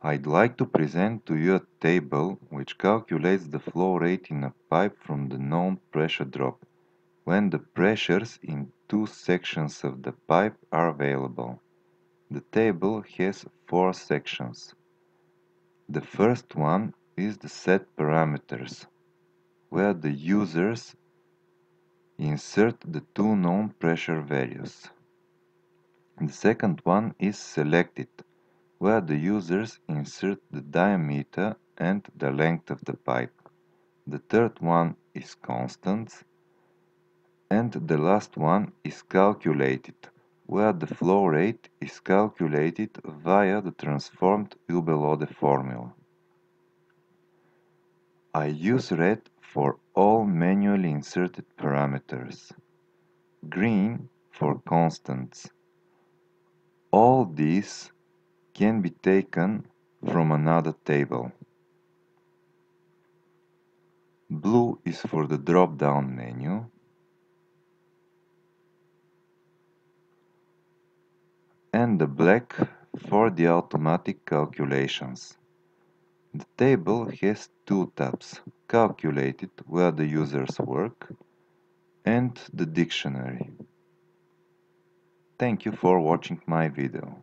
I'd like to present to you a table which calculates the flow rate in a pipe from the known pressure drop, when the pressures in two sections of the pipe are available. The table has four sections. The first one is the set parameters, where the users insert the two known pressure values. The second one is selected, where the users insert the diameter and the length of the pipe. The third one is constant, and the last one is calculated, where the flow rate is calculated via the transformed Ube-Lode formula. I use red for all manually inserted parameters, green for constants. All these can be taken from another table. Blue is for the drop-down menu, and the black for the automatic calculations. The table has two tabs, Calculated, where the users work, and the dictionary. Thank you for watching my video.